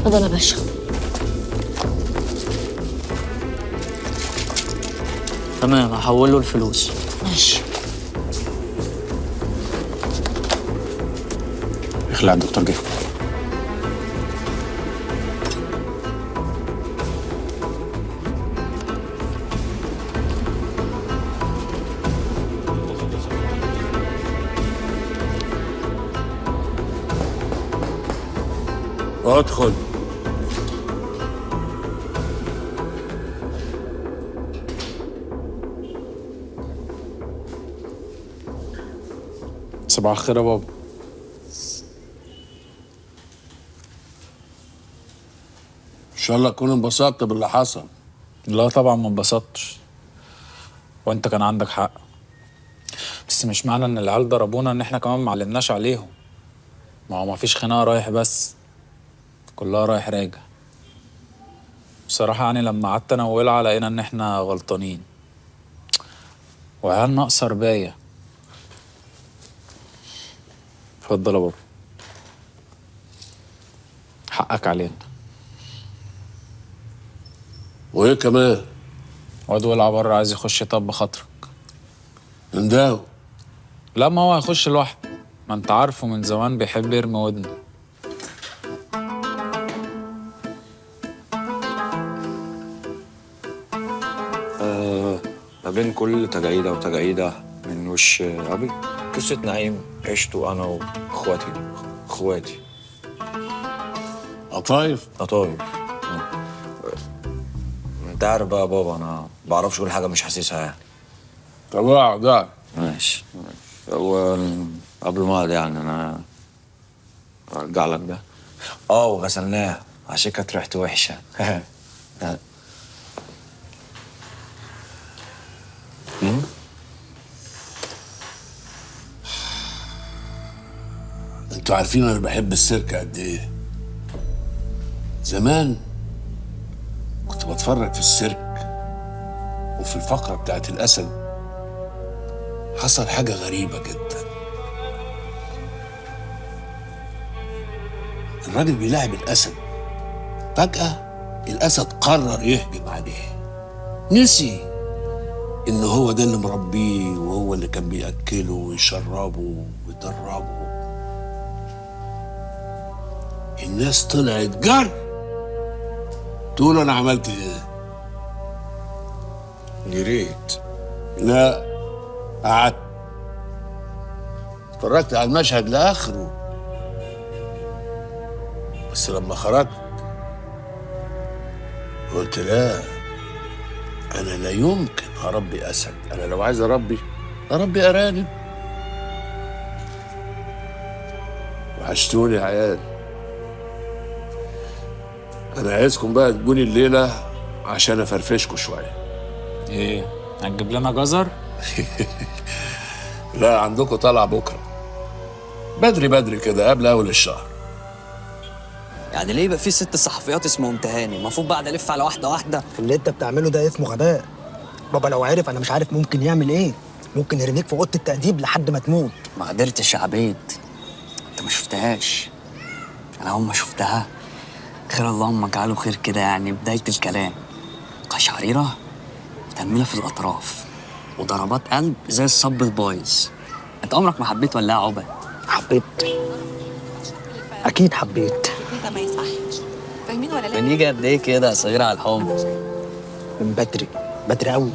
اتفضل يا باشا. تمام، هحول له الفلوس. ماشي. اخلع الدكتور جه. ادخل. صباح الخير يا بابا. ان شاء الله تكون انبسطت باللي حصل. لا طبعا ما انبسطتش، وانت كان عندك حق، بس مش معنى ان العيال ضربونا ان احنا كمان ما علمناش عليهم. ما هو ما فيش خناقه رايح بس، كلها رايح راجع. بصراحه يعني لما قعدت انا وولع لقينا ان احنا غلطانين، وعيال ناقصه ربايه. اتفضل يا بابا، حقك علينا. وايه كمان؟ واد ولع بره عايز يخش يطب خاطرك. انداو. لا ما هو هيخش لوحده، ما انت عارفه من زمان بيحب يرمي ودنه. ما بين كل تجعيدة وتجعيدة من وش أبي قصة نعيم عشته أنا وإخواتي قطايف. قطايف. أنت عارف بقى يا بابا، أنا ما بعرفش أقول حاجة مش حاسسها يعني. طب اقعد. ماشي. هو قبل ما أقعد يعني أنا أرجع لك ده. وغسلناه عشان كانت ريحته وحشة. انتوا عارفين انا بحب السيرك قد ايه. زمان كنت بتفرج في السيرك، وفي الفقرة بتاعت الأسد حصل حاجة غريبة جدا. الراجل بيلاعب الأسد، فجأة الأسد قرر يهجم عليه، نسي إن هو ده اللي مربيه وهو اللي كان بيأكله ويشربه ويدربه. الناس طلعت جر تقول أنا عملت إيه؟ جريت. لا، قعدت اتفرجت على المشهد لآخره، بس لما خرجت قلت لا، أنا لا يمكن أربي أسد. أنا لو عايز أربي أرانب. وحشتوني يا عيال. أنا عايزكم بقى تجوني الليلة عشان أفرفشكوا شوية. ايه، هتجيب لنا جزر؟ لا، عندكم طالعة بكرة بدري كده قبل أول الشهر. يعني ليه يبقى في 6 صحفيات اسمهم تهاني؟ المفروض بعد الف على واحده واحده. اللي انت بتعمله ده اسمه غباء. بابا لو عرف انا مش عارف ممكن يعمل ايه. ممكن يرميك في اوضه التأديب لحد ما تموت. ما قدرتش يا عبيد، انت ما شفتهاش، انا اول ما شفتها خير اللهم اجعله خير كده، يعني بدايه الكلام قشعريره وتنميله في الاطراف وضربات قلب زي الصب البايظ. انت عمرك ما حبيت ولا يا عبد؟ حبيت، اكيد حبيت. ده ما يصحش، فاهمين ولا لا؟ بنيجي قد ايه كده يا صغيره على الحب؟ من بدري قوي.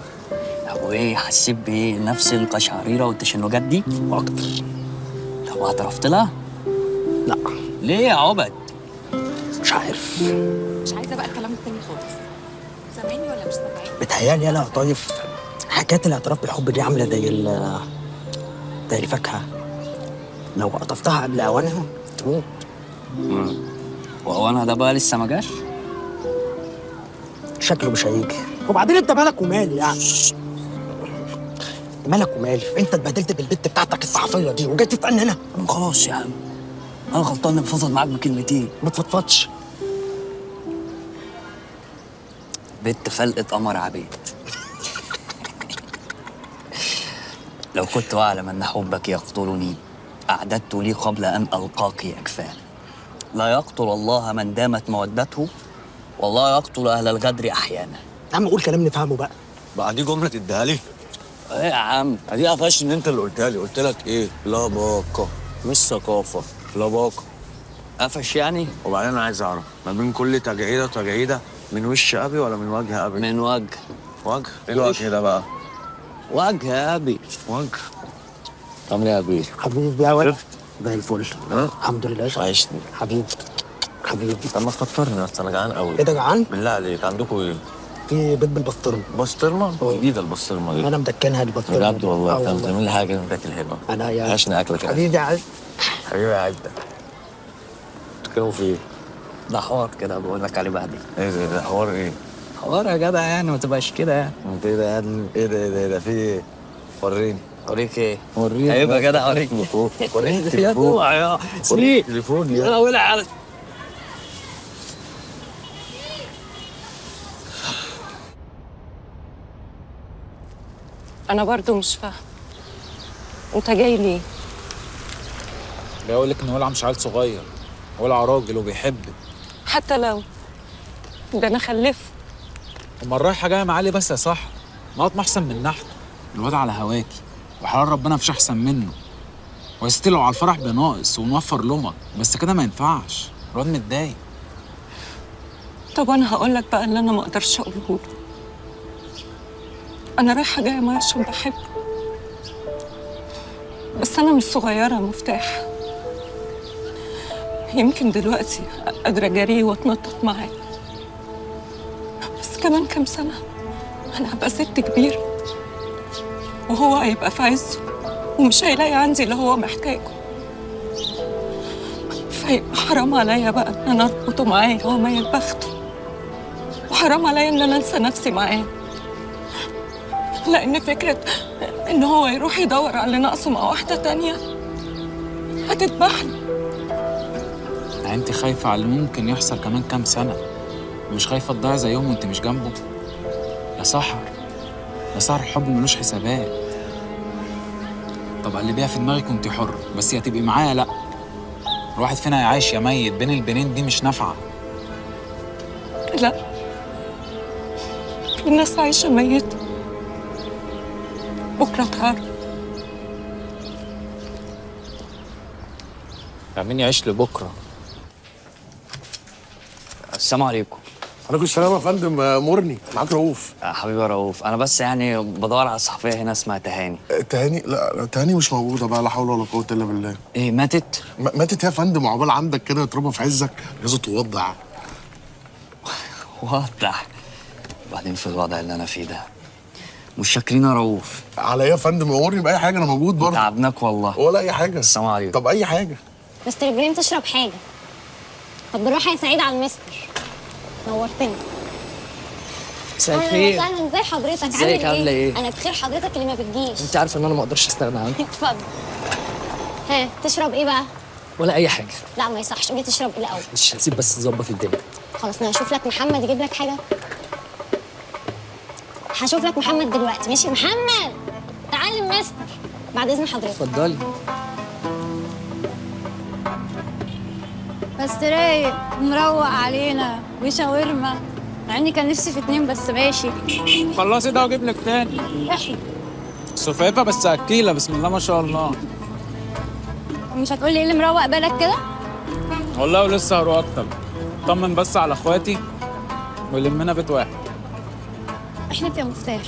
طب وايه، حسيت بايه؟ نفس القشعريره والتشنجات دي واكتر. طب اعترفت لها؟ لا. ليه يا عبد؟ مش عارف. مش عايزه بقى الكلام التاني خالص. سامعني ولا مش سامعني؟ بتهيالي يا طايف حكايه الاعتراف بالحب دي عامله زي الفاكهه، لو قطفتها قبل اوانها تموت. وانا ده بقى لسه ما جاش؟ شكله مش هيجي. وبعدين انت مالك ومالي يعني؟ مالك ومالي؟ انت اتبهدلت بالبت بتاعتك الصحفيه دي وجاي تسالني انا؟ خلاص يا عم، انا غلطان اني بفضل معاك بكلمتين. ما تفضفضش. بنت فلقة قمر عبيد. لو كنت أعلم أن حبك يقتلني أعددت لي قبل أن ألقاك أكفان. لا يقتل الله من دامت مودته، والله يقتل اهل الغدر احيانا. يا عم قول كلام نفهمه بقى. بقى دي جمله تديها لي؟ ايه يا عم؟ دي قفش ان انت اللي قلتها لي. قلت لك ايه؟ لباقه مش ثقافه، لباقه. قفش يعني؟ وبعدين انا عايز اعرف ما بين كل تجعيده وتجعيده، من وش ابي ولا من وجه ابي؟ من وجه. وجه؟ ايه الوجه ده بقى؟ وجه يا ابي. وجه. عامل ايه يا ابي؟ حبيبي يا ولد زي الفل. ها؟ الحمد لله. عايشني حبيبي حبيبي. طب ما تفطرني اصل انا جعان قوي. ايه ده جعان؟ بالله عليك عندكم ايه؟ في بيض بالبسطرمه. بسطرمه؟ جديده البسطرمه دي. انا مدكنها البسطرمه. بجد والله آه انت بتعمل لي حاجه تاكل حلوه. انا يا عشان اكلك. حبيبي يا عز. حبيبي يا عبده. بتتكلموا في ايه؟ ده حوار كده بقول لك عليه بعدين. ايه ده حوار ايه؟ حوار يا جدع يعني، ما تبقاش كده يعني. انت ايه ده يا ابني؟ ايه ده ايه ده في ايه؟ وريني. اوريك ايه؟ وريني. عيب يا جدع اوريك. وريني يا التليفون. اوعى يا سريع. التليفون يا يا ولع على أنا برضو مش فاهمة أنت جاي ليه؟ جاي اقول لك ان ولع مش عيل صغير، ولع راجل وبيحبك. حتى لو ده أنا خلفه. امال رايحه جايه معالي بس يا صح؟ نقط ما احسن من نحت. الواد على هواكي وحلال ربنا مفيش احسن منه. ويا ستي لو على الفرح بناقص ونوفر لمض، بس كده ما ينفعش. الواد متضايق. طب أنا هقول لك بقى اللي أنا ما أقدرش أقوله له. أنا رايحة جاية معاه عشان بحبه، بس أنا مش صغيرة يا مفتاح. يمكن دلوقتي قادرة أجريه وأتنطط معاه، بس كمان كام سنة أنا هبقى ست كبيرة وهو هيبقى في عزه ومش هيلاقي عندي اللي هو محتاجه. فيبقى حرام عليا بقى إن أنا أربطه معايا وأميل بخته، وحرام عليا إن أنا أنسى نفسي معاه، لأن فكرة إن هو يروح يدور على اللي ناقصه مع واحدة تانية هتذبحني. يعني انت خايفه على اللي ممكن يحصل كمان كام سنه، ومش خايفه تضيع زيهم وانت مش جنبه؟ يا سحر، يا سحر الحب ملوش حسابات. طب قلبيها في دماغك وانت حر، بس يا تبقي معايا لا. الواحد فينا يا عايش يا ميت، بين البنين دي مش نافعه. لا، الناس عايشة ميتة، بكرة تعرف. مين يعيش لبكره؟ السلام عليكم. عليكم السلام يا فندم. مرني معاك رؤوف. يا حبيبي يا رؤوف، انا بس يعني بدور على صحفيه هنا اسمها تهاني. تهاني؟ لا تهاني مش موجوده بقى، لا حول ولا قوه الا بالله. ايه ماتت؟ ماتت يا فندم، عقبال عندك كده تربى في عزك لازم توضع. واضح. وبعدين في الوضع اللي انا فيه ده مش شاكرين يا رؤوف. على ايه يا فندم؟ امرني باي حاجه، انا موجود برضه. تعبناك والله. ولا اي حاجه. السلام عليكم. طب اي حاجه. مستر ابراهيم تشرب حاجه؟ طب بالراحه يا سعيد على المستر. نورتني. مساء اهلا الخير. وسهلا، ازي حضرتك؟ ازيك عاملة ايه؟ انا بخير، حضرتك اللي ما بتجيش. انت عارفه ان انا ما اقدرش استغنى عنك. اتفضل. ها تشرب ايه بقى؟ ولا اي حاجه. لا ما يصحش، قولي تشرب ايه الاول. مش هسيب بس تظبط الدنيا. خلاص انا هشوف لك محمد يجيب لك حاجه. هشوف لك محمد دلوقتي. ماشي محمد؟ تعالى المستر بعد اذن حضرتك. اتفضلي. بس رايق مروق علينا وشاورما، مع اني كان نفسي في 2 بس ماشي. خلصي ده واجيب لك تاني. احنا سفيفه بس اكيله، بسم الله ما شاء الله. مش هتقولي ايه اللي مروق بالك كده؟ والله ولسه هروح اكتر. طمن بس على اخواتي ولمنا بيت واحد. احنا يا مفتاح،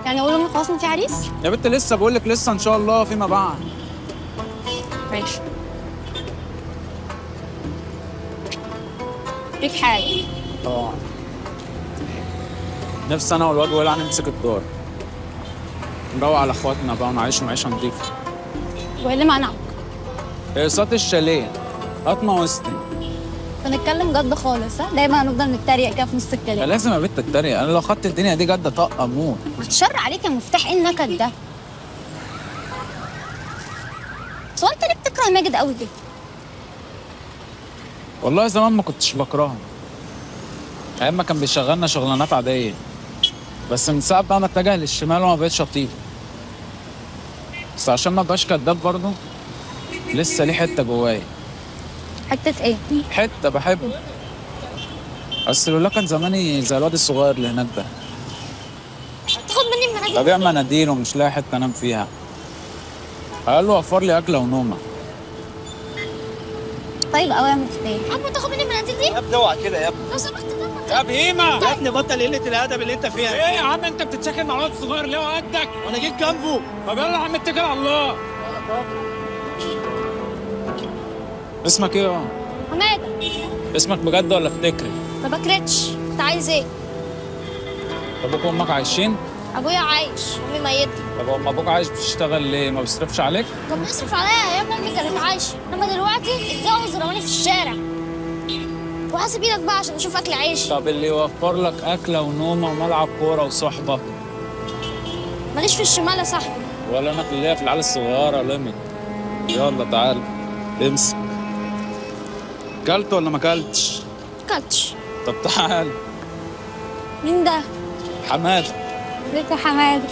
يعني اقول لهم خلاص انت عريس؟ يا بنت لسه بقول لك لسه ان شاء الله فيما بعد. ماشي. ليك حاجه؟ طبعا. نفسي انا والواد ولع نمسك الدار، نروق على اخواتنا بقى ونعيش معيشه نضيفه. وايه اللي منعك؟ اقساط الشاليه قطمه وسطي. هنتكلم جد خالص، ها؟ دايما هنفضل نتريق كده في نص يا الكلام. لازم يا بنت اتريق، انا لو خدت الدنيا دي جد طق اموت. هتشر عليك يا مفتاح، ايه النكد ده؟ بس هو انت ليه بتكره ماجد قوي كده؟ والله زمان ما كنتش بكرهه، ايام ما كان بيشغلنا شغلانات عاديه، بس من ساعه بقى ما اتجه للشمال وما بقتش اطيق. بس عشان ما ابقاش كداب برضه لسه ليه حته جوايا. حتة ايه؟ حته بحب. اصل لولا كان زماني زي الواد الصغير اللي هناك ده. تاخد مني المناديل؟ ببيع مناديل ومش لاقي حته انام فيها. قال له وفر لي اكله ونومه. طيب اوامر ايه؟ عم تاخد مني المناديل دي؟ يا ابني اوعى كده يا ابني. لو سمحت طبعا. يا بهيمه يا ابني بطل قله الادب اللي انت فيها. ايه يا عم انت بتتشكل مع الواد الصغير ليه وقدك؟ وانا جيت جنبه. طب يلا يا عم اتكل على الله. اسمك ايه يا؟ حماده. اسمك بجد ولا افتكري؟ ما بكرتش، انت عايز ايه؟ ابوك وامك عايشين؟ ابويا عايش، امي ميتة. طب اما ابوك عايش بتشتغل ليه؟ ما بيصرفش عليك؟ كان بيصرف عليا ايام ما امي كانت عايشه، انما دلوقتي اتجوز ورماني في الشارع. وحاسب ايدك بقى عشان اشوف اكل عيش. طب اللي يوفر لك اكله ونومه وملعب كوره وصحبه؟ ماليش في الشمال يا صاحبي. ولا انا اللي هي في العيال الصغيره لمت. يلا تعال امسك. كلت ولا ما كلتش؟ كلتش. طب تعال. مين ده؟ حماده. ازيك يا حماده؟